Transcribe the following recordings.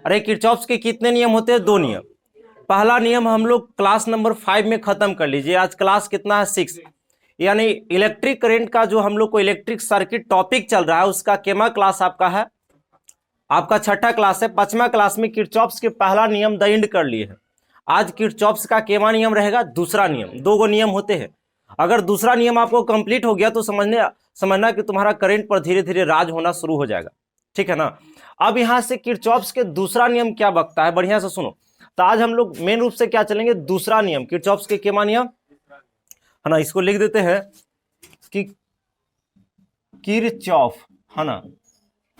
अरे किरचॉफ के कितने नियम होते हैं? 2 नियम। पहला नियम हम लोग क्लास नंबर 5 में खत्म कर लीजिए। आज क्लास कितना है? 6। यानी इलेक्ट्रिक करंट का जो हम लोग को इलेक्ट्रिक सर्किट टॉपिक चल रहा है उसका केमा क्लास आपका है, आपका 6ठा क्लास है। 5वां क्लास में किरचॉफ के पहला नियम द एंड कर लिए हैं। आज किरचॉफ का केमा नियम रहेगा दूसरा नियम। 2 नियम होते हैं। अगर दूसरा नियम आपको कंप्लीट हो गया तो समझना कि तुम्हारा करंट पर धीरे धीरे राज होना शुरू हो जाएगा। ठीक है ना। अब यहां से किरचॉफ के दूसरा नियम क्या बकता है, बढ़िया से सुनो। तो आज हम लोग मेन रूप से क्या चलेंगे? दूसरा नियम, किरचॉफ के केमा नियम है ना। इसको लिख देते हैं कि किरचॉफ है ना,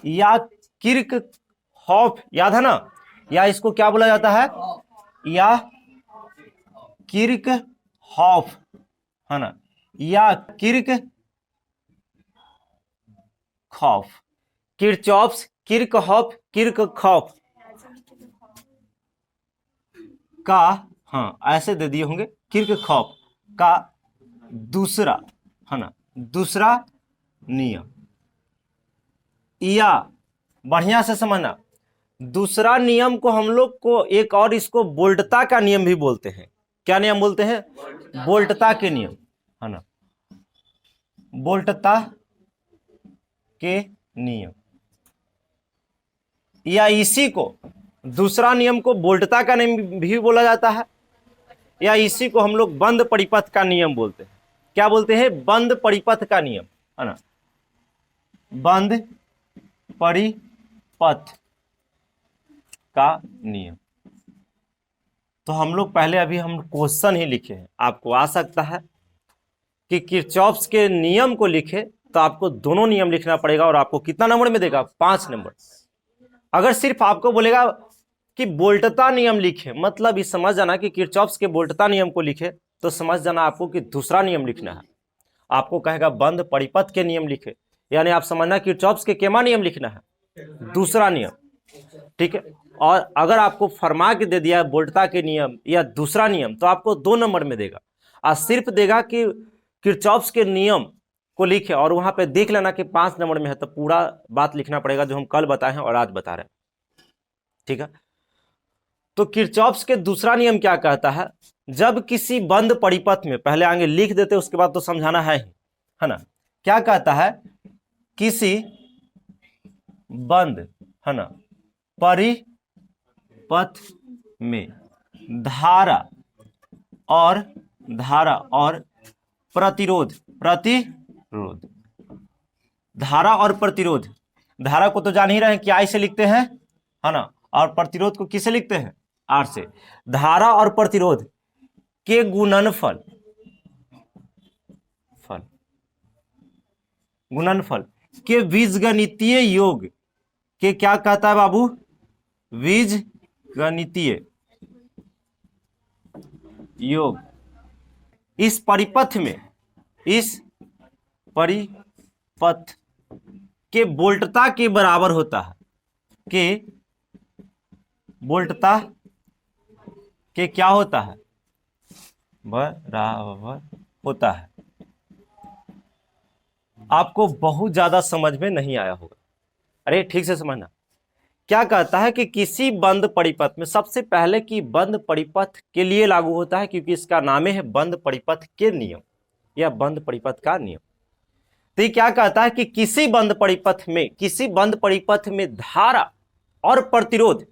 या किर्कहॉफ, याद है ना, या इसको क्या बोला जाता है? या किर्कहॉफ है ना, या किर्कहॉफ, किरचॉफ, किर्कहॉफ, किर्कहॉफ का, हाँ ऐसे दे दिए होंगे, किर्कहॉफ का दूसरा है ना, दूसरा नियम। या बढ़िया से समझना, दूसरा नियम को हम लोग को एक और इसको वोल्टता का नियम भी बोलते हैं। क्या नियम बोलते हैं? वोल्टता के नियम है ना, वोल्टता के नियम। या इसी को दूसरा नियम को वोल्टता का नियम भी बोला जाता है, या इसी को हम लोग बंद परिपथ का नियम बोलते हैं। क्या बोलते हैं? बंद परिपथ का नियम है ना, बंद परिपथ का नियम। तो हम लोग पहले अभी हम क्वेश्चन ही लिखे हैं। आपको आ सकता है कि किरचॉफ के नियम को लिखे तो आपको दोनों नियम लिखना पड़ेगा, और आपको कितना नंबर में देगा? 5 नंबर। अगर सिर्फ आपको बोलेगा कि वोल्टता नियम लिखे, मतलब ये समझ जाना कि किरचॉफ के वोल्टता नियम को लिखे, तो समझ जाना आपको कि दूसरा नियम लिखना है। आपको कहेगा बंद परिपथ के नियम लिखे, यानी आप समझना किरचॉफ के केमा नियम लिखना है, दूसरा नियम। ठीक है। और अगर आपको फरमा के दे दिया वोल्टता के नियम या दूसरा नियम, तो आपको 2 नंबर में देगा। और सिर्फ देगा कि किरचॉफ के नियम को लिखे, और वहां पे देख लेना कि 5 नंबर में है, तो पूरा बात लिखना पड़ेगा जो हम कल बताए हैं और आज बता रहे हैं। ठीक है। तो किरचॉफ के दूसरा नियम क्या कहता है? जब किसी बंद परिपथ में, पहले आगे लिख देते उसके बाद तो समझाना है ही, है ना। क्या कहता है? किसी बंद है ना परिपथ में धारा और प्रतिरोध, धारा और प्रतिरोध। धारा को तो जान ही रहे हैं कि आई से लिखते हैं, है ना, और प्रतिरोध को किसे लिखते हैं? आर से। धारा और प्रतिरोध के गुणनफल के बीजगणितीय योग के क्या कहता है बाबू? बीजगणितीय योग। इस परिपथ के वोल्टता के बराबर होता है, के वोल्टता के क्या होता है? बराबर होता है। आपको बहुत ज्यादा समझ में नहीं आया होगा। अरे ठीक से समझना। क्या कहता है कि किसी बंद परिपथ में, सबसे पहले कि बंद परिपथ के लिए लागू होता है, क्योंकि इसका नाम है बंद परिपथ के नियम या बंद परिपथ का नियम। तो ये क्या कहता है कि किसी बंद परिपथ में धारा और प्रतिरोध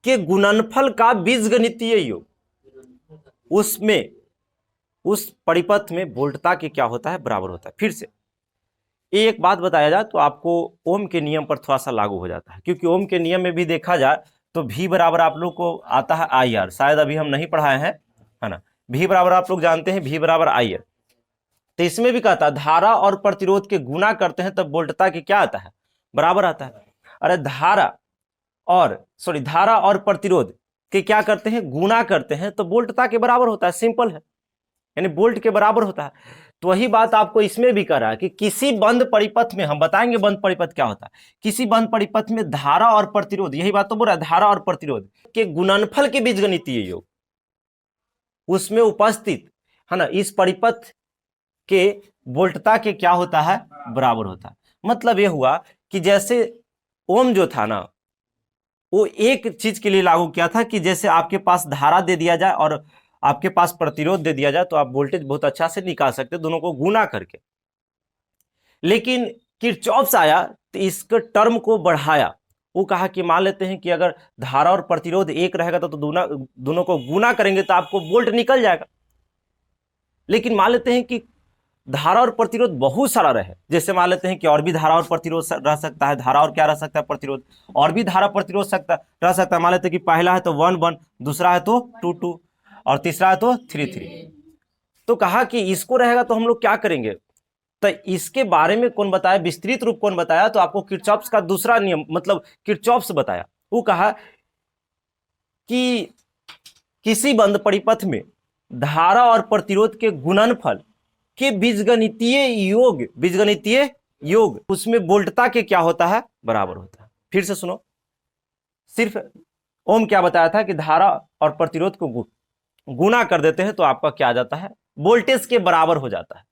के गुणनफल का बीजगणितीय योग, उसमें उस परिपथ में वोल्टता के क्या होता है? बराबर होता है। फिर से एक बात बताया जाए तो आपको ओम के नियम पर थोड़ा सा लागू हो जाता है, क्योंकि ओम के नियम में भी देखा जाए तो V बराबर आप लोग को आता है IR, शायद अभी हम नहीं पढ़ाए हैं, है ना। V बराबर आप लोग जानते हैं, V बराबर IR। तो इसमें भी कहता है धारा और प्रतिरोध के गुणा करते हैं तब वोल्टता के क्या आता है? बराबर आता है। अरे धारा और प्रतिरोध के क्या करते हैं? गुणा करते हैं तो वोल्टता के बराबर होता है। सिंपल है, यानी वोल्ट के बराबर होता है। तो वही बात आपको इसमें भी कर रहा है कि किसी बंद परिपथ में, हम बताएंगे बंद परिपथ क्या होता है, किसी बंद परिपथ में धारा और प्रतिरोध, यही बात तो बोल रहा है, धारा और प्रतिरोध के गुणनफल के बीजगणितीय योग उसमें उपस्थित है ना, इस परिपथ के वोल्टता के क्या होता है? बराबर होता है। मतलब यह हुआ कि जैसे ओम जो था ना, वो एक चीज के लिए लागू किया था कि जैसे आपके पास धारा दे दिया जाए और आपके पास प्रतिरोध दे दिया जाए तो आप वोल्टेज बहुत अच्छा से निकाल सकते, दोनों को गुना करके। लेकिन किरचॉफ्स आया तो इसके टर्म को बढ़ाया। वो कहा कि मान लेते हैं कि अगर धारा और प्रतिरोध एक रहेगा तो दोनों को गुना करेंगे तो आपको वोल्ट निकल जाएगा। लेकिन मान लेते हैं कि धारा और प्रतिरोध बहुत सारा रहे, जैसे मान लेते हैं कि और भी धारा और प्रतिरोध रह सकता है, धारा और क्या रह सकता है, प्रतिरोध, और भी धारा प्रतिरोध रह सकता है। मान लेते हैं कि पहला है तो 1 1, दूसरा है तो 2 2, और तीसरा है तो 3 3। तो कहा कि इसको रहेगा तो हम लोग क्या करेंगे, तो इसके बारे में कौन बताया, विस्तृत रूप कौन बताया, तो आपको किरचॉफ्स का दूसरा नियम मतलब किरचॉफ्स बताया। वो कहा कि किसी बंद परिपथ में धारा और प्रतिरोध के गुणनफल के बीजगणितीय योग उसमें वोल्टता के क्या होता है, बराबर होता है। फिर से सुनो, सिर्फ ओम क्या बताया था कि धारा और प्रतिरोध को गुना कर देते हैं तो आपका क्या आ जाता है, वोल्टेज के बराबर हो जाता है।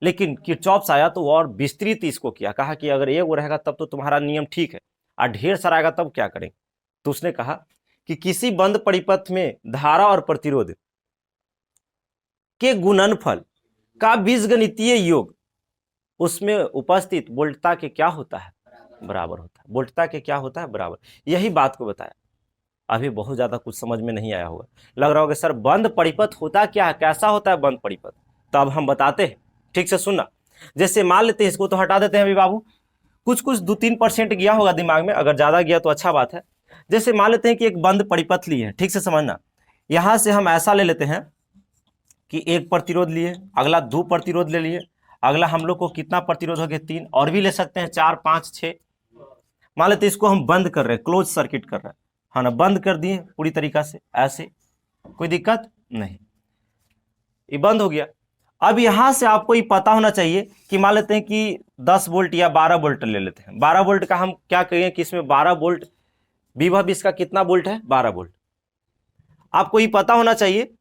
लेकिन किरचॉफ्स आया तो और विस्तृत इसको किया, कहा कि अगर एक रहेगा तब तो तुम्हारा नियम ठीक है, और ढेर सारा आएगा तब क्या करेंगे। तो उसने कहा कि किसी बंद परिपथ में धारा और प्रतिरोध के गुणनफल का बीजगणितीय योग उसमें उपस्थित वोल्टता के क्या होता है, बराबर होता है। वोल्टता के क्या होता है, बराबर। यही बात को बताया। अभी बहुत ज्यादा कुछ समझ में नहीं आया होगा, लग रहा होगा सर बंद परिपथ होता क्या है, कैसा होता है बंद परिपथ। तो अब हम बताते हैं, ठीक से सुनना। जैसे मान लेते हैं, इसको तो हटा देते हैं अभी बाबू, कुछ 2-3% गया होगा दिमाग में, अगर ज्यादा गया तो अच्छा बात है। जैसे मान लेते हैं कि एक बंद परिपथ लिए हैं, ठीक से समझना। यहां से हम ऐसा ले लेते हैं कि एक प्रतिरोध लिए, अगला 2 प्रतिरोध ले लिए, अगला हम लोग को कितना प्रतिरोध हो गया, 3, और भी ले सकते हैं 4 5 6। मान लेते इसको हम बंद कर रहे हैं, क्लोज सर्किट कर रहे हैं, हाँ ना, बंद कर दिए पूरी तरीका से, ऐसे कोई दिक्कत नहीं, ये बंद हो गया। अब यहां से आपको ये पता होना चाहिए कि मान लेते हैं कि 10 वोल्ट या 12 वोल्ट ले लेते हैं। 12 वोल्ट का हम क्या कहेंगे कि इसमें 12 वोल्ट विभव इसका कितना वोल्ट है, 12 वोल्ट। आपको ये पता होना चाहिए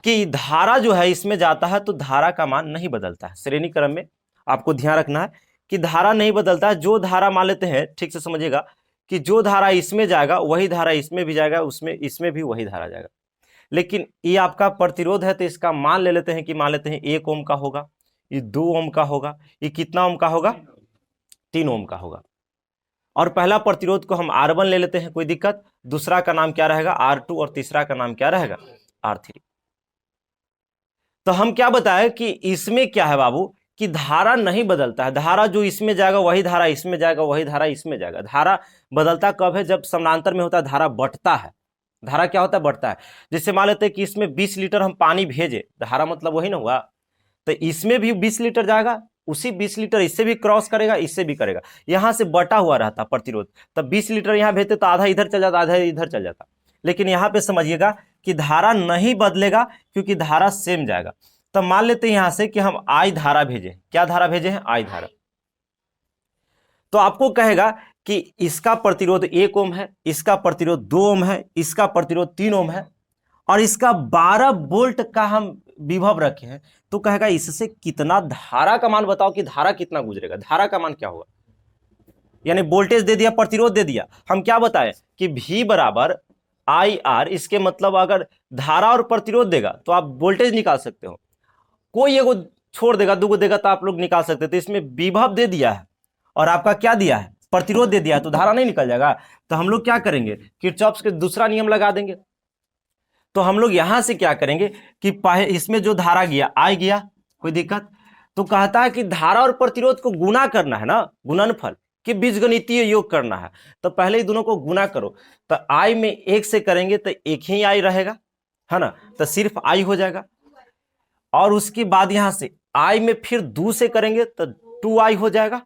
कि धारा जो है इसमें जाता है तो धारा का मान नहीं बदलता है। श्रेणी क्रम में आपको ध्यान रखना है कि धारा नहीं बदलता है। जो धारा मान लेते हैं, ठीक से समझिएगा, कि जो धारा इसमें जाएगा वही धारा इसमें भी जाएगा, उसमें इसमें भी वही धारा जाएगा। लेकिन ये आपका प्रतिरोध है तो इसका मान ले लेते हैं कि मान लेते हैं 1 ओम का होगा, ये 2 ओम का होगा, ये कितना ओम का होगा, 3 ओम का होगा। और पहला प्रतिरोध को हम R1 ले लेते हैं, कोई दिक्कत। दूसरा का नाम क्या रहेगा, R2, और तीसरा का नाम क्या रहेगा, R3। तो हम क्या बताए कि इसमें क्या है बाबू, कि धारा नहीं बदलता है। धारा जो इसमें जाएगा वही धारा इसमें जाएगा, वही धारा इसमें जाएगा। धारा बदलता कब है, जब समानांतर में होता है धारा बढ़ता है। धारा क्या होता है, बढ़ता है। जैसे मान लेते हैं कि इसमें 20 लीटर हम पानी भेजे, धारा मतलब वही ना हुआ, तो इसमें भी 20 लीटर जाएगा, उसी 20 लीटर इससे भी क्रॉस करेगा, इससे भी करेगा, यहां से बटा हुआ रहता प्रतिरोध। तब 20 लीटर यहां भेजते तो आधा इधर चल जाता, आधा इधर चल जाता। लेकिन यहां पे समझिएगा कि धारा नहीं बदलेगा क्योंकि धारा सेम जाएगा। तब मान लेते हैं यहां से कि हम आई धारा भेजे, क्या धारा भेजे हैं, आई धारा। तो आपको कहेगा कि इसका प्रतिरोध 1 ओम है, इसका प्रतिरोध 2 ओम है, इसका प्रतिरोध 3 ओम है, और इसका 12 वोल्ट का हम विभव रखे हैं। तो कहेगा इससे कितना धारा का मान बताओ, कि धारा कितना गुजरेगा, धारा का मान क्या होगा। यानी वोल्टेज दे दिया, प्रतिरोध दे दिया, हम क्या बताएं कि V बराबर IR। इसके मतलब अगर धारा और प्रतिरोध देगा तो आप वोल्टेज निकाल सकते हो। कोई एगो छोड़ देगा, दूगो देगा तो आप लोग निकाल सकते। तो इसमें विभव दे दिया है और आपका क्या दिया है, प्रतिरोध दे दिया है, तो धारा नहीं निकल जाएगा। तो हम लोग क्या करेंगे, किरचॉफ्स के दूसरा नियम लगा देंगे। तो हम लोग यहां से क्या करेंगे कि इसमें जो धारा गया, आई गया, कोई दिक्कत। तो कहता है कि धारा और प्रतिरोध को गुना करना है ना, गुणनफल कि बीजगणितीय योग करना है। तो पहले ही दोनों को गुना करो। तो आई में 1 से करेंगे तो एक ही आई रहेगा, है ना, तो सिर्फ आई हो जाएगा। और उसके बाद यहां से आई में फिर 2 से करेंगे तो 2i हो जाएगा।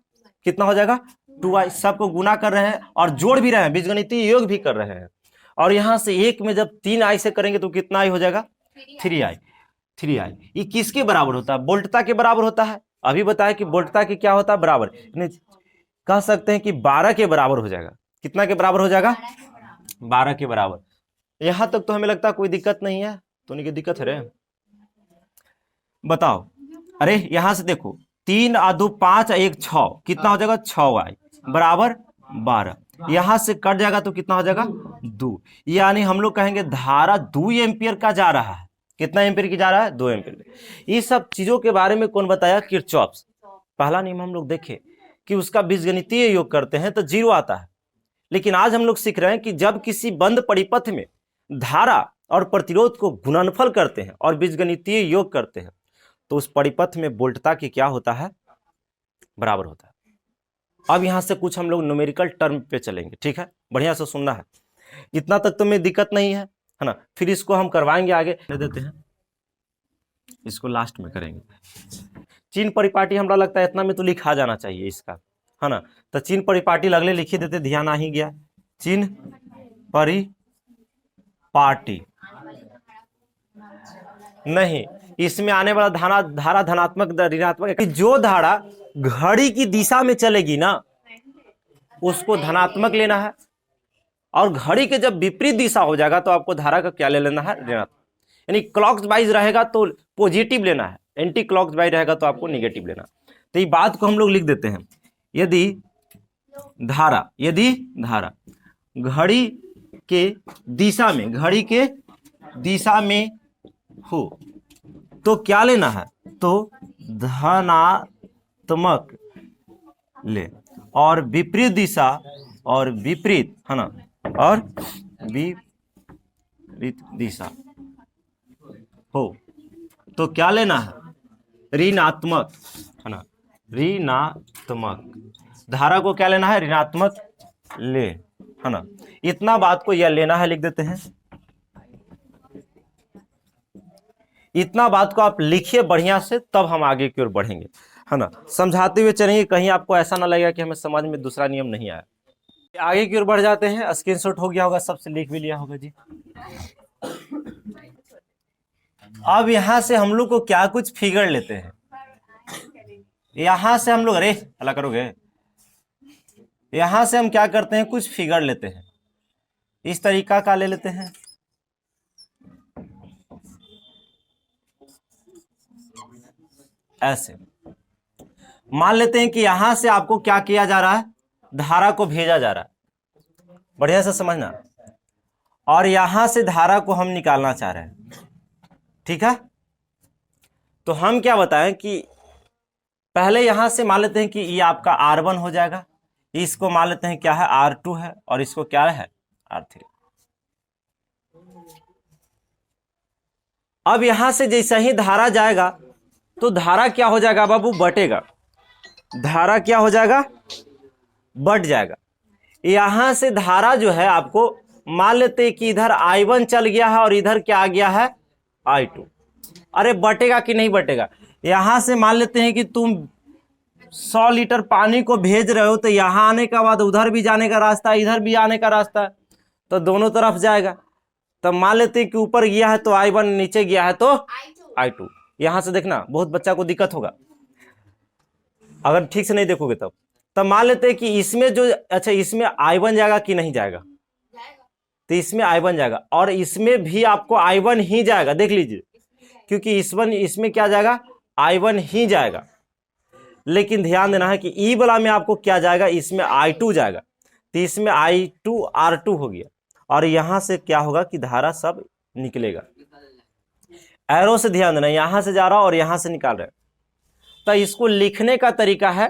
कितना हो जाएगा, 2i। सबको गुना कर रहे हैं और जोड़ भी रहे हैं, बीजगणितीय योग भी कर रहे हैं। और यहां से 1 में जब 3i से करेंगे तो कितना आई हो जाएगा, 3i। ये किसके बराबर होता है, वोल्टता के बराबर होता है। अभी बताया कि वोल्टता के क्या होता है, बराबर। कह सकते हैं कि 12 के बराबर हो जाएगा। कितना के बराबर हो जाएगा, 12 के बराबर। यहां तक तो हमें लगता है कोई दिक्कत नहीं है, तो नहीं, दिक्कत है रे, बताओ। अरे यहां से देखो, 3 और 2 5, 1 6, कितना हो जाएगा, 6i। बराबर 12, यहां से कट जाएगा तो कितना हो जाएगा 2, यानी हम लोग कहेंगे धारा 2 एम्पियर का जा रहा है। कितना एम्पियर की जा रहा है? 2 एम्पियर। ये सब चीजों के बारे में कौन बताया? किरचॉफ। पहला नियम हम लोग देखे कि उसका बीजगणितीय योग करते हैं तो 0 आता है, लेकिन आज हम लोग सीख रहे हैं कि जब किसी बंद परिपथ में धारा और प्रतिरोध को गुणनफल करते हैं और बीजगणितीय योग करते हैं तो उस परिपथ में वोल्टता की क्या होता है? बराबर होता है। अब यहां से कुछ हम लोग न्यूमेरिकल टर्म पे चलेंगे, ठीक है? बढ़िया से सुनना है, इतना तक तो में दिक्कत नहीं है ना? फिर इसको हम करवाएंगे आगे, दे देते हैं, इसको लास्ट में करेंगे। चिन्ह परिपाटी हमरा लगता है इतना में तो लिखा जाना चाहिए इसका, है ना? तो चिन्ह परिपाटी लगले लिख ही देते, ध्यान आ ही गया। चिन्ह परिपाटी नहीं, इसमें आने वाला धारा धनात्मक ऋणात्मक, जो धारा घड़ी की दिशा में चलेगी ना उसको धनात्मक लेना है, और घड़ी के जब विपरीत दिशा हो जाएगा तो आपको धारा का क्या ले लेना है? ऋणात्मक। यानी क्लॉकवाइज रहेगा तो पॉजिटिव लेना है, एंटी क्लॉकवाइज रहेगा तो आपको निगेटिव लेना। तो ये बात को हम लोग लिख देते हैं, यदि धारा घड़ी के दिशा में हो तो क्या लेना है? तो धनात्मक ले, और विपरीत दिशा और विपरीत, है ना, और विपरीत दिशा हो तो क्या लेना है? ऋणात्मक, है ना, ऋणात्मक। धारा को क्या लेना है? ऋणात्मक ले, है ना। इतना बात को यह लेना है, लिख देते हैं। इतना बात को आप लिखिए बढ़िया से, तब हम आगे की ओर बढ़ेंगे, है ना। समझाते हुए चलेंगे, कहीं आपको ऐसा ना लगेगा कि हमें समझ में दूसरा नियम नहीं आया। आगे की ओर बढ़ जाते हैं। स्क्रीनशॉट हो गया होगा, सबसे लिख भी लिया होगा जी। अब यहां से हम लोग को क्या कुछ फिगर लेते हैं। यहां से हम लोग, अरे अल्लाह करोगे, यहां से हम क्या करते हैं? कुछ फिगर लेते हैं। इस तरीका का ले लेते हैं। ऐसे मान लेते हैं कि यहां से आपको क्या किया जा रहा है? धारा को भेजा जा रहा है, बढ़िया से समझना। और यहां से धारा को हम निकालना चाह रहे हैं, ठीक है। तो हम क्या बताएं कि पहले यहां से मान लेते हैं कि ये आपका R1 हो जाएगा, इसको मान लेते हैं क्या है? R2 है, और इसको क्या है? R3। अब यहां से जैसे ही धारा जाएगा तो धारा क्या हो जाएगा बाबू? बटेगा। धारा क्या हो जाएगा? बढ़ जाएगा। यहां से धारा जो है, आपको मान लेते हैं कि इधर I1 चल गया है और इधर क्या आ गया है? I2। अरे बटेगा कि नहीं बटेगा? यहां से मान लेते हैं कि तुम 100 लीटर पानी को भेज रहे हो, तो यहां आने के बाद उधर भी जाने का रास्ता है, इधर भी आने का रास्ता है, तो दोनों तरफ जाएगा। तब मान लेते हैं कि ऊपर गया है तो I1, नीचे गया है तो I2। यहां से देखना, बहुत बच्चा को दिक्कत होगा अगर ठीक से नहीं देखोगे। तब मान लेते हैं कि इसमें जो, अच्छा इसमें I1 जाएगा कि नहीं जाएगा? तो इसमें I1 जाएगा, और इसमें भी आपको I1 ही जाएगा, देख लीजिए, क्योंकि इसमें क्या जाएगा? I1 ही जाएगा। लेकिन ध्यान देना है कि ई वाला में आपको क्या जाएगा? इसमें I2 जाएगा। तो इसमें I2 R2 हो गया, और यहां से क्या होगा कि धारा सब निकलेगा। एरो से ध्यान देना, यहां से जा रहा और यहां से निकाल रहे। तो इसको लिखने का तरीका है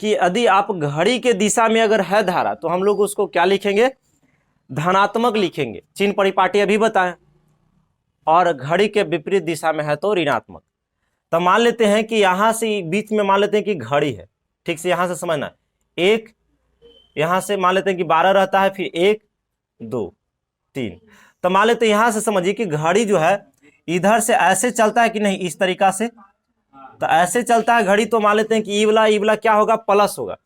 कि यदि आप घड़ी के दिशा में अगर है धारा, तो हम लोग उसको क्या लिखेंगे? धनात्मक लिखेंगे, चिन्ह परिपाटी अभी बताएं। और घड़ी के विपरीत दिशा में है तो ऋणात्मक। तो मान लेते हैं कि यहां से बीच में मान लेते हैं कि घड़ी है, ठीक से यहां से समझना। एक यहां से मान लेते हैं कि 12 रहता है, फिर 1 2 3। तो मान लेते हैं यहां से समझिए कि घड़ी जो है इधर से ऐसे चलता है कि नहीं, इस तरीका से। तो ऐसे चलता है घड़ी, तो मान लेते हैं कि ई वाला क्या होगा? प्लस होगा।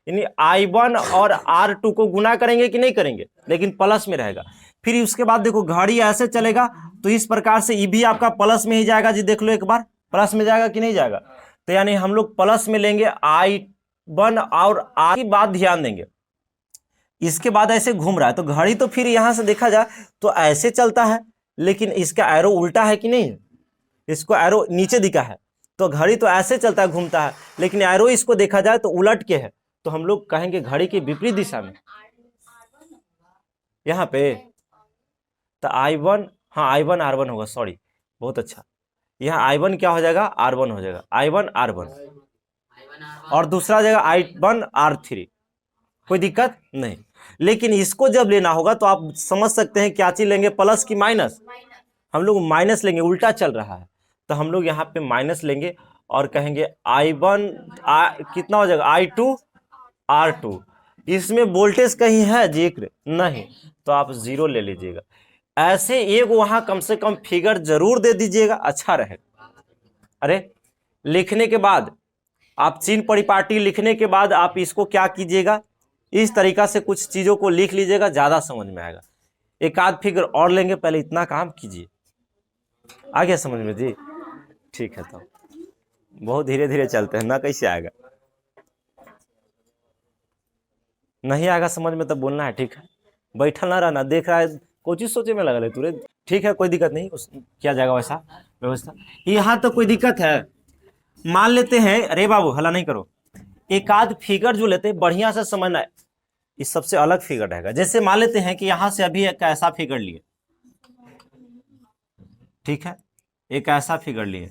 यानी I1 और R2 को गुना करेंगे कि नहीं करेंगे? लेकिन प्लस में रहेगा। फिर उसके बाद देखो घड़ी ऐसे चलेगा, तो इस प्रकार से ई भी आपका प्लस में ही जाएगा जी। देख लो एक बार, प्लस में जाएगा कि नहीं जाएगा? तो यानी हम लोग प्लस में लेंगे I1 और R की बात ध्यान देंगे। इसके बाद ऐसे घूम रहा है, तो घड़ी तो फिर यहां से देखा जाए तो ऐसे चलता है, लेकिन इसका एरो उल्टा है कि नहीं? इसको एरो नीचे दिखा है, तो घड़ी तो ऐसे चलता है, घूमता है, लेकिन एरो इसको देखा जाए तो उलट के है, तो हम लोग कहेंगे घड़ी की विपरीत दिशा में यहाँ पे। तो I1, हाँ I1 R1 होगा, सॉरी, बहुत अच्छा। यहाँ I1 क्या हो जाएगा, R1 हो जाएगा, I1 R1, और दूसरा जगह I1 R3, कोई दिक्कत नहीं। लेकिन इसको जब लेना होगा तो आप समझ सकते हैं क्या चीज लेंगे, प्लस की माइनस। हम लोग माइनस लेंगे, उल्टा चल रहा है, तो हम लोग यहाँ पे माइनस लेंगे और कहेंगे I1 कितना हो जाएगा, I2 R2। इसमें वोल्टेज कहीं है जिक्र नहीं, तो आप 0 ले लीजिएगा। ऐसे एक वहां कम से कम फिगर जरूर दे दीजिएगा, अच्छा रहेगा। अरे लिखने के बाद आप चिन्ह परिपाटी लिखने के बाद आप इसको क्या कीजिएगा, इस तरीका से कुछ चीजों को लिख लीजिएगा, ज्यादा समझ में आएगा। एक आध फिगर और लेंगे, पहले इतना काम कीजिए। आ गया समझ में जी? ठीक है, तो बहुत धीरे धीरे चलते हैं ना, कैसे आएगा, नहीं आएगा समझ में तो बोलना है, ठीक है। बैठल ना रहना, देख रहा है कोई चीज सोचे में लगा ले तुरंत, ठीक है, कोई दिक्कत नहीं, किया जाएगा वैसा व्यवस्था। यहाँ तो कोई दिक्कत है, मान लेते हैं, अरे बाबू हला नहीं करो, एक आध फिगर जो लेते हैं बढ़िया से समझना है, इस सबसे अलग फिगर रहेगा। जैसे मान लेते हैं कि यहां से अभी एक ऐसा फिगर लिए, ठीक है, एक ऐसा फिगर लिए,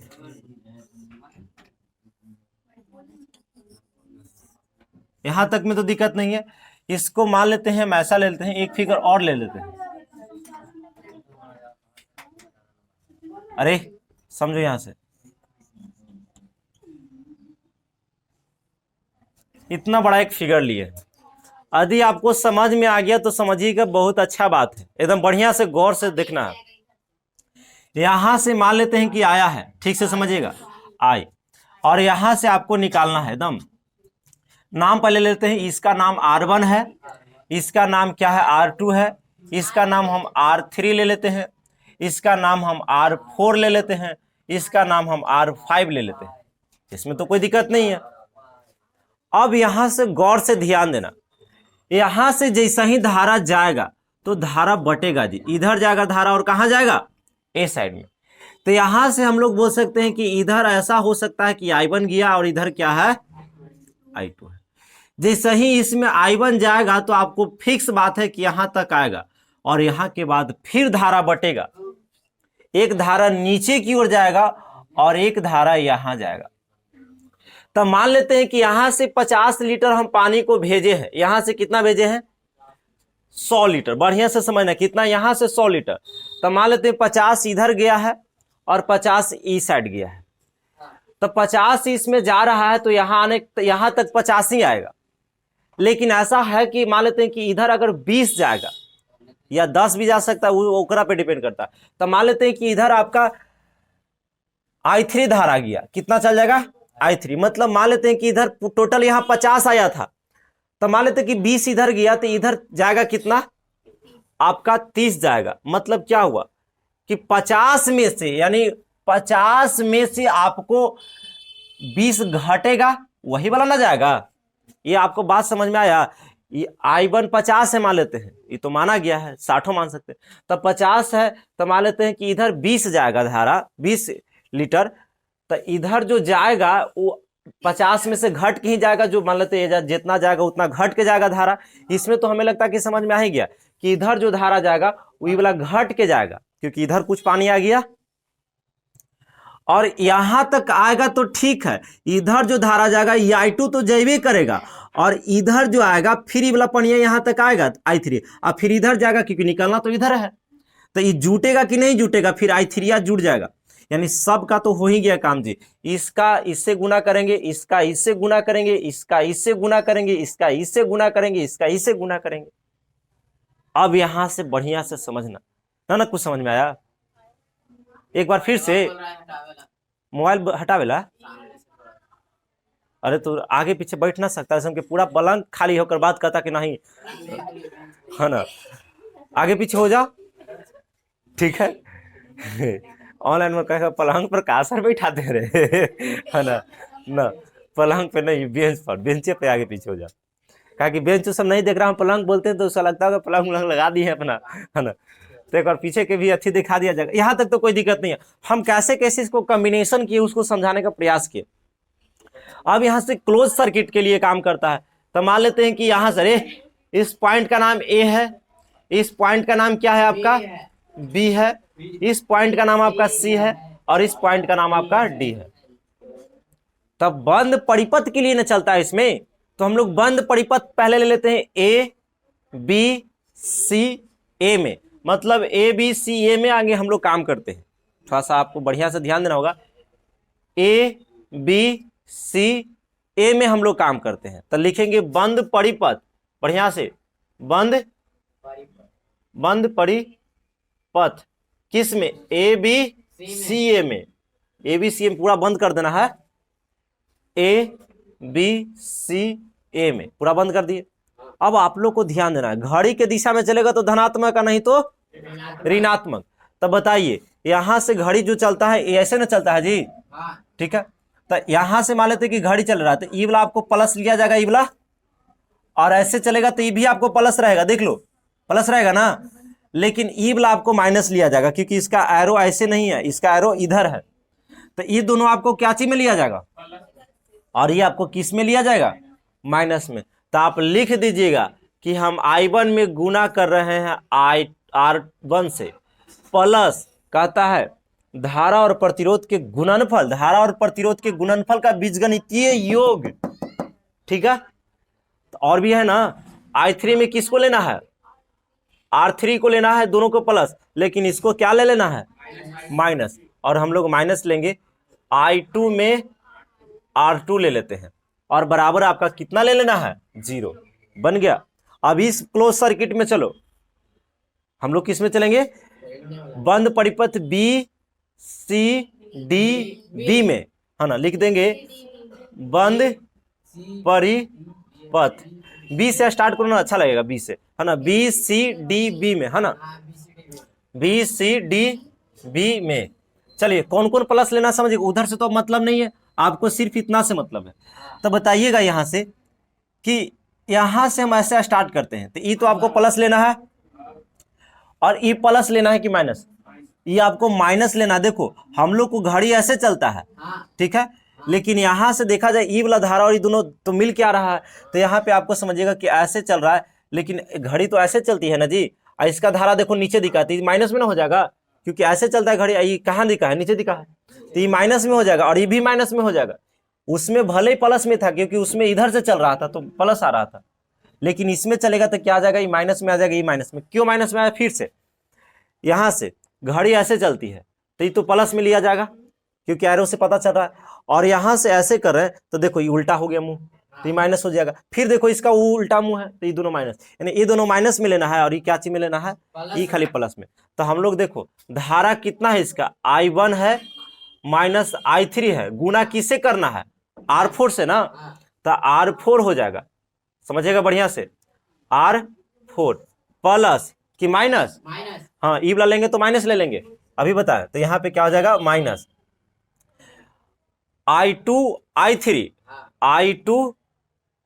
यहां तक में तो दिक्कत नहीं है। इसको मान लेते हैं, हम ऐसा ले लेते हैं, एक फिगर और ले लेते हैं। अरे समझो, यहां से इतना बड़ा एक फिगर लिए, यदि आपको समझ में आ गया तो समझिएगा, बहुत अच्छा बात है, एकदम बढ़िया से गौर से देखना है। यहां से मान लेते हैं कि आया है, ठीक से समझिएगा, आई, और यहां से आपको निकालना है एकदम। नाम पहले लेते हैं, इसका नाम R1 है, इसका नाम क्या है, R2 है, इसका नाम हम R3 ले लेते हैं, इसका नाम हम R4 ले लेते हैं, इसका नाम हम R5 ले लेते हैं। इसमें तो कोई दिक्कत नहीं है। अब यहां से गौर से ध्यान देना, यहां से जैसा ही धारा जाएगा तो धारा बटेगा जी, इधर जाएगा धारा और कहां जाएगा, ए साइड में। तो यहां से हम लोग बोल सकते हैं कि इधर ऐसा हो सकता है कि I1 गया और इधर क्या है, I2 है। जैसे ही इसमें I1 जाएगा तो आपको फिक्स बात है कि यहां तक आएगा, और यहां के बाद फिर धारा बटेगा, एक धारा नीचे की ओर जाएगा और एक धारा यहां जाएगा। तो मान लेते हैं कि यहां से 50 लीटर हम पानी को भेजे हैं, यहां से कितना भेजे हैं, 100 लीटर, बढ़िया से समझना, कितना, यहां से 100 लीटर। तो मान लेते हैं 50 इधर गया है और 50 इस साइड गया है, तो 50 इसमें जा रहा है, तो यहां तक 50 ही आएगा। लेकिन ऐसा है कि मान लेते हैं कि इधर अगर 20 जाएगा या 10 भी जा सकता है, वो ओकरा पे डिपेंड करता है। तो मान लेते हैं कि इधर आपका I3 धारा गया, कितना चल जाएगा, I3, मतलब मान लेते हैं कि इधर टोटल यहां 50 आया था, तो मान लेते हैं कि 20 इधर गया, तो इधर जाएगा कितना, आपका 30 जाएगा। मतलब क्या हुआ कि 50 में से, यानी 50 में से आपको 20 घटेगा, वही वाला ना जाएगा। ये आपको बात समझ में आया? ये I1 50 है मान लेते हैं, ये तो माना गया है, 60 मान सकते हैं, तो 50 है, तो मान लेते हैं कि इधर 20 जाएगा धारा, 20 लीटर, तो इधर जो जाएगा वो 50 में से घट के ही जाएगा, जो मान लेते हैं जितना जाएगा उतना घट के जाएगा धारा। इसमें तो हमें लगता है कि समझ में आ ही गया कि इधर जो धारा जाएगा वही वाला घट के जाएगा, क्योंकि इधर कुछ पानी आ गया और यहां तक आएगा तो ठीक है। इधर जो धारा जाएगा ये I2 तो जैवे करेगा, और इधर जो आएगा फिर ये वाला पानी यहां तक आएगा I3, और फिर इधर जाएगा, क्योंकि निकलना तो इधर है, तो ये जुटेगा कि नहीं जुटेगा, फिर I3 जुट जाएगा। यानी सब का तो हो ही गया काम जी। इसका इससे गुना करेंगे, इसका इससे गुना करेंगे, इसका इससे गुना करेंगे, इसका इससे गुना करेंगे, इसका इससे गुना करेंगे। अब यहां से बढ़िया से समझना ना, कुछ समझ में आया? एक बार फिर से मोबाइल हटावेला, अरे तो आगे पीछे बैठ ना सकता है, पूरा पलंग खाली होकर बात करता कि नहीं, है ना, आगे पीछे हो जाओ, ठीक है। ऑनलाइन में कहेगा पलंग पर का सर बैठाते रहे, है ना, ना पलंग पे नहीं, बेंच पर, बेंचे पे आगे पीछे हो जाओ, कहा कि बेंच सब नहीं देख रहा हूँ, पलंग बोलते हैं तो उसका लगता है पलंग उलंग लगा दी है अपना, है ना, तो एक बार पीछे के भी अच्छी दिखा दिया जाएगा। यहां तक तो कोई दिक्कत नहीं है। हम कैसे कैसे इसको कॉम्बिनेशन किए उसको समझाने का प्रयास किए। अब यहां से क्लोज सर्किट के लिए काम करता है, तो मान लेते हैं कि यहां से इस पॉइंट का नाम ए है, इस पॉइंट का नाम क्या है आपका बी है, इस पॉइंट का नाम आपका सी है और इस पॉइंट का नाम आपका डी है। तब बंद परिपथ के लिए न चलता है इसमें, तो हम लोग बंद परिपथ पहले ले लेते हैं ए बी सी ए में, मतलब ए बी सी ए में आगे हम लोग काम करते हैं। थोड़ा सा आपको बढ़िया से ध्यान देना होगा, ए बी सी ए में हम लोग काम करते हैं। तो लिखेंगे बंद परिपथ, बढ़िया से बंद परिपथ किस में, ए बी सी ए में, ए बी सी ए में पूरा बंद कर देना है, ए बी सी ए में पूरा बंद कर दिए। अब आप लोग को ध्यान देना है, घड़ी के दिशा में चलेगा तो धनात्मक का, नहीं तो ऋणात्मक। तब बताइए यहां से घड़ी जो चलता है ऐसे ना चलता है जी, ठीक है। तो यहां से मान लेते कि घड़ी चल रहा है, तो ई वाला आपको प्लस लिया जाएगा, ई वाला, और ऐसे चलेगा तो ये भी आपको प्लस रहेगा, देख लो प्लस रहेगा ना, लेकिन ई वाला आपको माइनस लिया जाएगा क्योंकि इसका एरो ऐसे नहीं है, इसका एरो इधर है। तो ये दोनों आपको क्या चीज में लिया जाएगा, और ये आपको किस में लिया जाएगा, माइनस में। तो आप लिख दीजिएगा कि हम I1 में गुना कर रहे हैं R1 से, प्लस कहता है धारा और प्रतिरोध के गुणनफल, धारा और प्रतिरोध के गुणनफल का बीजगणितीय योग, ठीक है। तो और भी है ना, I3 में किसको लेना है, R3 को लेना है, दोनों को प्लस, लेकिन इसको क्या ले लेना है, माइनस, और हम लोग माइनस लेंगे। I2 में R2 ले लेते हैं और बराबर आपका कितना ले लेना है, 0, बन गया। अब इस क्लोज सर्किट में चलो, हम लोग किस में चलेंगे, बंद परिपथ बी सी डी बी में, है ना, लिख देंगे बंद परिपथ, बी से स्टार्ट करो ना, अच्छा लगेगा, बी से, है ना, बी सी डी बी में, है ना, बी सी डी बी में। चलिए कौन कौन प्लस लेना समझिए, उधर से तो मतलब नहीं है, आपको सिर्फ इतना से मतलब है। तो बताइएगा यहां से कि यहां से हम ऐसे स्टार्ट करते हैं, तो ई तो आपको प्लस लेना है, और ई प्लस लेना है कि माइनस, ये आपको माइनस लेना। देखो हम लोग को घड़ी ऐसे चलता है, ठीक है, लेकिन यहां से देखा जाए ई वाला धारा और ये दोनों तो मिल के आ रहा है, तो यहाँ पे आपको समझिएगा कि ऐसे चल रहा है, लेकिन घड़ी तो ऐसे चलती है ना जी, इसका धारा देखो नीचे दिखाती है, माइनस में ना हो जाएगा, क्योंकि ऐसे चलता है घड़ी, ये कहाँ दिखा है, नीचे दिखा है, तो ये माइनस में हो जाएगा और ये भी माइनस में हो जाएगा। उसमें भले ही प्लस में था क्योंकि उसमें इधर से चल रहा था तो प्लस आ रहा था, लेकिन इसमें चलेगा तो क्या आ जाएगा, ये माइनस में आ जाएगा, ये माइनस में, क्यों माइनस में आया, फिर से यहां से घड़ी ऐसे चलती है तो ये तो प्लस में लिया जाएगा क्योंकि एरो से पता चल रहा है, और यहां से ऐसे कर रहे हैं तो देखो ये उल्टा हो गया मुंह, तो ये माइनस हो जाएगा, फिर देखो इसका वो उल्टा मुंह है तो ये दोनों माइनस, यानी ये दोनों माइनस में लेना है और ये क्या चीज में लेना है, ये खाली प्लस में। तो हम लोग देखो धारा कितना है इसका, I1 है माइनस I3 है, गुना किससे करना है, R4 से ना, तो R4 हो जाएगा, समझिएगा बढ़िया से, R4 प्लस कि माइनस, हाँ ई वाला लेंगे तो माइनस ले लेंगे, अभी बताएं, तो यहाँ पे क्या हो जाएगा, माइनस I2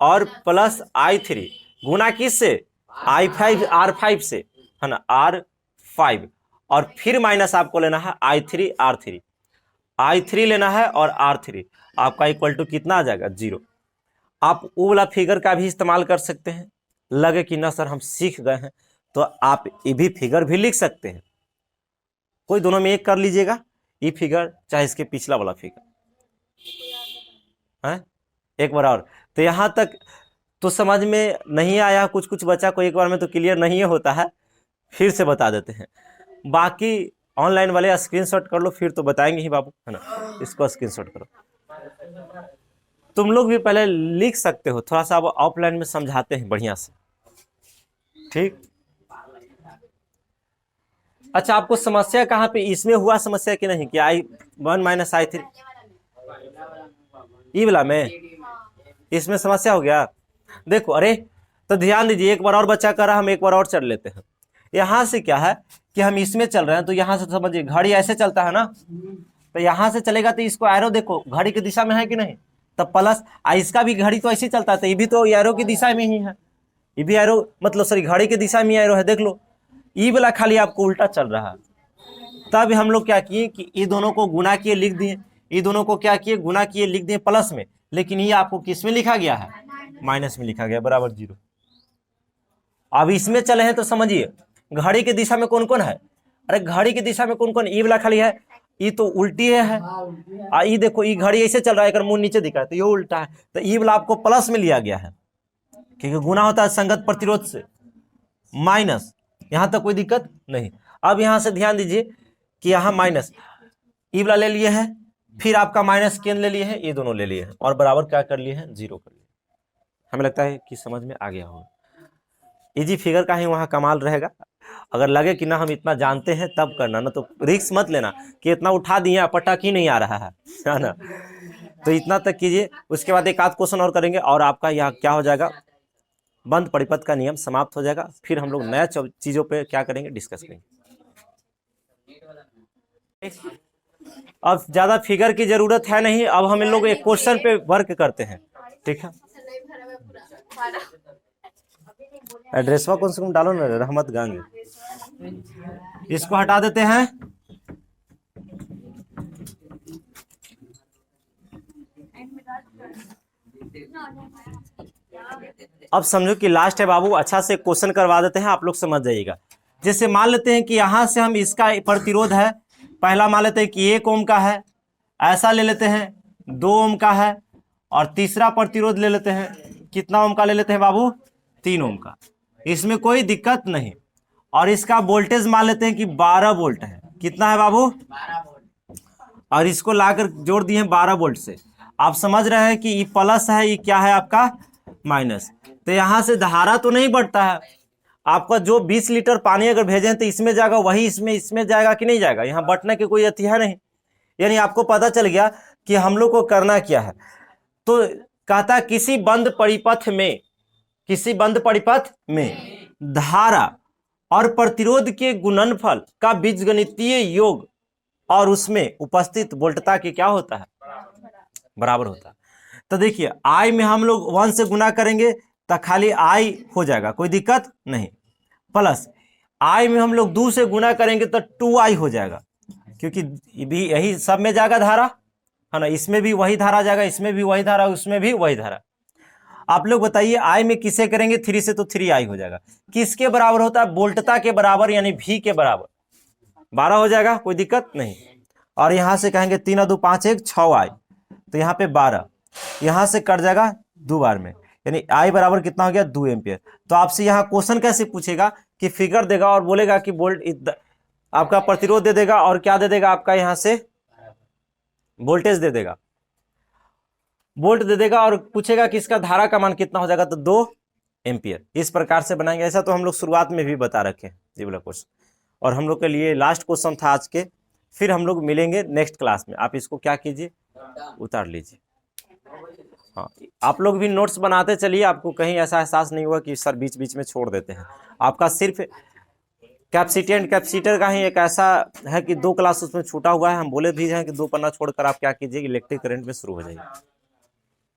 और प्लस I3 गुना किस से, I5 R5 से, है ना, R5, और फिर माइनस आपको लेना है I3 लेना है और R3 आपका इक्वल टू कितना आ जाएगा, 0। आप वो वाला फिगर का भी इस्तेमाल कर सकते हैं, लगे कि ना सर हम सीख गए हैं, तो आप ये भी फिगर भी लिख सकते हैं, कोई दोनों में एक कर लीजिएगा, ये फिगर चाहे इसके पिछला वाला फिगर है, एक बार और। तो यहां तक तो समझ में नहीं आया, कुछ कुछ बच्चा को एक बार में तो क्लियर नहीं होता है, फिर से बता देते हैं, बाकी ऑनलाइन वाले स्क्रीनशॉट कर लो, फिर तो बताएंगे ही बाबू, है ना, इसको स्क्रीनशॉट करो। तुम लोग भी पहले लिख सकते हो, थोड़ा सा अब ऑफलाइन में समझाते हैं बढ़िया से, ठीक। अच्छा आपको समस्या कहाँ पे, इसमें हुआ समस्या कि नहीं, कि I1 माइनस I3 ई वाला में, इसमें समस्या हो गया। देखो अरे तो ध्यान दीजिए, एक बार और बच्चा कर रहा, हम एक बार और चल लेते हैं। यहां से क्या है कि हम इसमें चल रहे हैं, तो यहां से समझिए घड़ी ऐसे चलता है ना, तो यहां से चलेगा तो इसको एरो देखो घड़ी की दिशा में है कि नहीं, तब प्लस, इसका भी घड़ी तो ऐसे चलता है, ये भी तो एरो की दिशा में ही है, ये भी एरो मतलब सॉरी घड़ी की दिशा में एरो है, देख लो ई वाला खाली आपको उल्टा चल रहा है। तब हम लोग क्या किए कि ये दोनों को गुना किए लिख दिए, ये दोनों को क्या किए, गुना किए लिख दिए प्लस में, लेकिन ये आपको किस में लिखा गया है, माइनस में लिखा गया बराबर 0। अब इसमें चले हैं तो समझिए घड़ी की दिशा में कौन कौन है। अरे घड़ी की दिशा में कौन कौन, ई वाला खाली है, ई तो उल्टी है। ई देखो ई घड़ी ऐसे चल रहा है, मुंह नीचे दिखा है तो ये उल्टा है, तो ई वाला आपको प्लस में लिया गया है क्योंकि गुना होता है संगत प्रतिरोध से। माइनस, यहां तक कोई दिक्कत नहीं। अब यहां से ध्यान दीजिए कि यहां माइनस ई वाला ले लिए हैं, फिर आपका माइनस केन ले लिए हैं, ये दोनों ले लिए हैं और बराबर क्या कर लिए हैं, 0 कर लिए। हमें लगता है कि समझ में आ गया होगा। इजी फिगर का ही वहां कमाल रहेगा। अगर लगे कि ना हम इतना जानते हैं तब करना, ना तो रिस्क मत लेना कि इतना उठा दिए पटक ही नहीं आ रहा है ना। तो इतना तक कीजिए, उसके बाद एक आध क्वेश्चन और करेंगे और आपका यहाँ क्या हो जाएगा, बंद परिपथ का नियम समाप्त हो जाएगा। फिर हम लोग नया चीजों पे क्या करेंगे, डिस्कस करेंगे। अब ज्यादा फिगर की जरूरत है नहीं, अब हम इन लोग एक क्वेश्चन पे वर्क करते हैं, ठीक है। एड्रेसवा कौन से डालो ना, रहमतगंज, इसको हटा देते हैं। अब समझो कि लास्ट है बाबू, अच्छा से क्वेश्चन करवा देते हैं, आप लोग समझ जाइएगा। जैसे मान लेते हैं कि यहां से हम इसका प्रतिरोध है, पहला मान लेते हैं कि 1 ओम का है, ऐसा ले लेते हैं 2 ओम का है, और तीसरा प्रतिरोध ले लेते हैं, कितना ओम का ले लेते हैं बाबू, 3 ओम का। इसमें कोई दिक्कत नहीं। और इसका वोल्टेज मान लेते हैं कि 12 वोल्ट है। कितना है बाबू, 12 वोल्ट। और इसको लाकर जोड़ दिए 12 वोल्ट से। आप समझ रहे हैं कि ये प्लस है, ये क्या है आपका माइनस। तो यहां से धारा तो नहीं बढ़ता है, आपका जो 20 लीटर पानी अगर भेजें तो इसमें जाएगा, वही इसमें जाएगा कि नहीं जाएगा, यहाँ बटने की कोई अति है नहीं। यानी आपको पता चल गया कि हम लोग को करना क्या है। तो कहता है किसी बंद परिपथ में धारा और प्रतिरोध के गुणनफल का बीजगणितीय योग और उसमें उपस्थित वोल्टता के क्या होता है, बराबर होता है। तो देखिए आई में हम लोग 1 से गुना करेंगे तो खाली आई हो जाएगा, कोई दिक्कत नहीं। प्लस आई में हम लोग 2 से गुना करेंगे तो 2i हो जाएगा, क्योंकि भी यही सब में जाएगा धारा है ना, इसमें भी वही धारा जाएगा, इसमें भी वही धारा, उसमें भी वही धारा। आप लोग बताइए आई में किसे करेंगे, 3 से तो 3i हो जाएगा। किसके बराबर होता है, वोल्टता के बराबर, यानी v के बराबर 12 हो जाएगा, कोई दिक्कत नहीं। और यहां से कहेंगे 3 2 5 1 6i, तो यहाँ पे 12, यहां से कट जाएगा 2 बार में, यानी आई बराबर कितना हो गया, 2 एम्पियर। तो आपसे यहाँ क्वेश्चन कैसे पूछेगा कि फिगर देगा और बोलेगा कि वोल्ट आपका प्रतिरोध दे देगा और क्या दे देगा, आपका यहाँ से वोल्टेज दे देगा, वोल्ट दे देगा और पूछेगा कि इसका धारा का मान कितना हो जाएगा, तो 2 एम्पियर। इस प्रकार से बनाएंगे। ऐसा तो हम लोग शुरुआत में भी बता रखे हैं ये वाला क्वेश्चन, और हम लोग के लिए लास्ट क्वेश्चन था आज के। फिर हम लोग मिलेंगे नेक्स्ट क्लास में। आप इसको क्या कीजिए, उतार लीजिए। हाँ, आप लोग भी नोट्स बनाते चलिए, आपको कहीं ऐसा एहसास नहीं हुआ कि सर बीच बीच में छोड़ देते हैं। आपका सिर्फ कैपेसिटेंट कैपेसिटर का ही एक ऐसा है कि 2 क्लास उसमें छूटा हुआ है। हम बोले भी हैं कि 2 पन्ना छोड़कर आप क्या कीजिए, इलेक्ट्रिक करंट में शुरू हो जाइए।